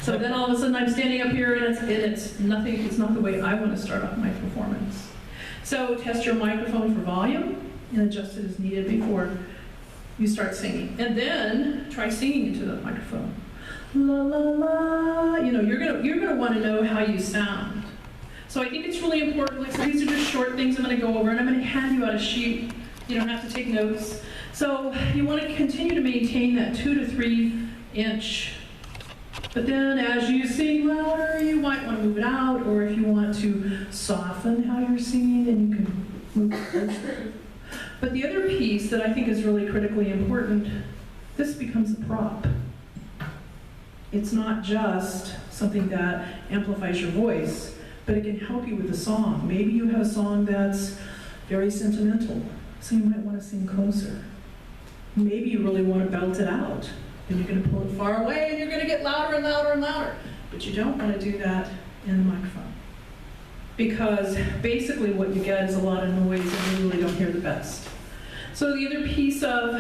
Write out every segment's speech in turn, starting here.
So then all of a sudden I'm standing up here and it's nothing, it's not the way I want to start off my performance. So test your microphone for volume and adjust it as needed before you start singing. And then try singing into the microphone. La la la, you know, you're gonna want to know how you sound. So I think it's really important, like, so these are just short things I'm gonna go over, and I'm gonna hand you out a sheet. You don't have to take notes. So you want to continue to maintain that 2 to 3 inch. But then as you sing louder, you might want to move it out, or if you want to soften how you're singing, then you can move it closer. But the other piece that I think is really critically important, this becomes a prop. It's not just something that amplifies your voice, but it can help you with the song. Maybe you have a song that's very sentimental, so you might want to sing closer. Maybe you really want to belt it out, and you're going to pull it far away, and you're going to get louder and louder and louder. But you don't want to do that in the microphone, because basically what you get is a lot of noise, and you really don't hear the best. So the other piece of,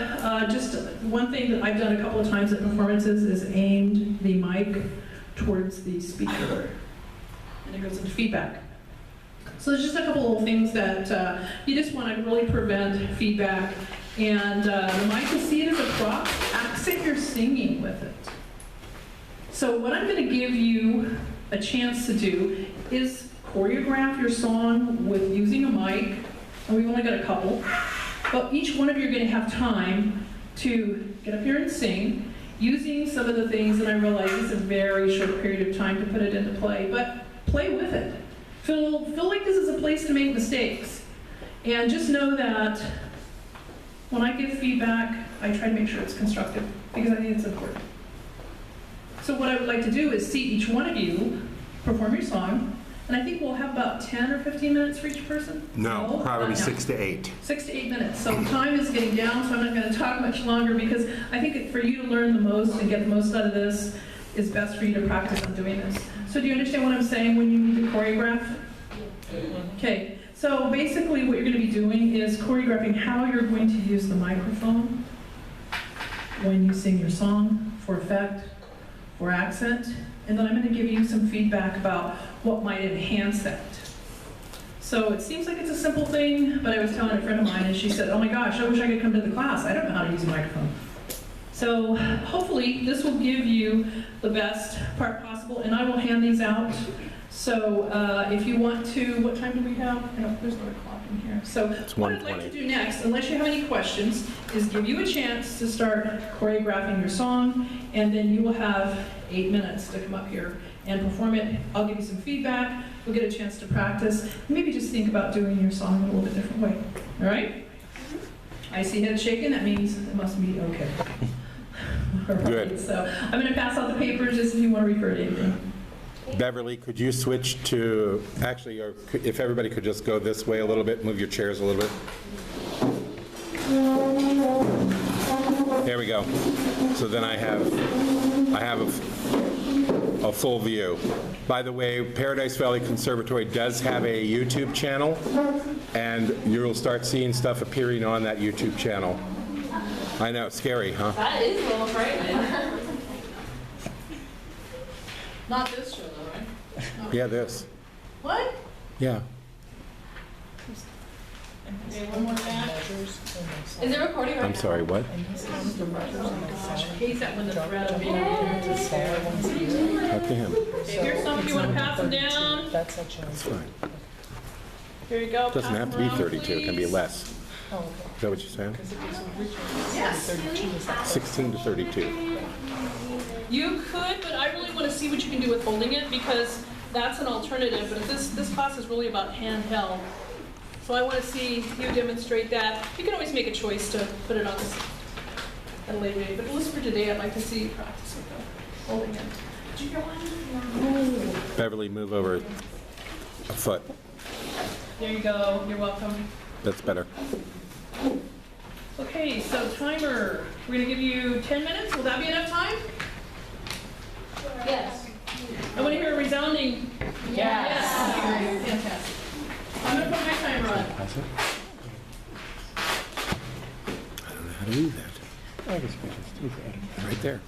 just one thing that I've done a couple of times at performances is aimed the mic towards the speaker, and it goes into feedback. So there's just a couple little things that you just want to really prevent feedback. And the mic, you see it as a prop, accent your singing with it. So what I'm going to give you a chance to do is choreograph your song with using a mic, and we've only got a couple. But each one of you are going to have time to get up here and sing, using some of the things that I realize is a very short period of time to put it into play, but play with it. Feel like this is a place to make mistakes. And just know that when I give feedback, I try to make sure it's constructive, because I think it's important. So what I would like to do is see each one of you perform your song, and I think we'll have about 10 or 15 minutes for each person? No, probably 6 to 8. 6 to 8 minutes. So time is getting down, so I'm not going to talk much longer, because I think for you to learn the most and get the most out of this, it's best for you to practice on doing this. So do you understand what I'm saying when you need to choreograph? Okay, so basically what you're going to be doing is choreographing how you're going to use the microphone when you sing your song for effect, for accent, and then I'm going to give you some feedback about what might enhance that. So it seems like it's a simple thing, but I was telling a friend of mine and she said, oh my gosh, I wish I could come to the class. I don't know how to use a microphone. So hopefully this will give you the best part possible, and I will hand these out. So if you want to, what time do we have? No, there's not a clock in here. So what I'd like to do next, unless you have any questions, is give you a chance to start choreographing your song, and then you will have 8 minutes to come up here and perform it. I'll give you some feedback. We'll get a chance to practice. Maybe just think about doing your song in a little bit different way. All right? I see head shaking. That means it must be okay. All right, good. So I'm going to pass out the papers just if you want to refer to anything. Beverly, could you switch to, actually, or if everybody could just go this way a little bit, move your chairs a little bit. There we go. So then I have a full view. By the way, Paradise Valley Conservatory does have a YouTube channel, and you'll start seeing stuff appearing on that YouTube channel. I know, scary, huh? That is a little frightening. Not this show, though, right? No. Yeah, this. What? Yeah. Okay, one more back. Is it recording right I'm sorry, what? He's that one that's rather being Talk to him. Okay, here's some if you want to pass them down. That's such a... That's fine. Here you go. It doesn't have to be 32, it can be less. Oh, okay. Is that what you're saying? Because it was originally Yes. 32. Is that 16 to 32. You could, but I really want to see what you can do with holding it, because that's an alternative. But this class is really about handheld. So I want to see you demonstrate that. You can always make a choice to put it on this at a later date. But at least for today, I'd like to see you practice with the holding it. Did you hear one? Beverly, move over a foot. There you go. You're welcome. That's better. Okay, so timer. We're going to give you 10 minutes. Will that be enough time? Yes. I want to hear a resounding yes. Great. Fantastic. I'm going to put my timer on. Pass it. I don't know how to do that. I guess we just do that. Right there.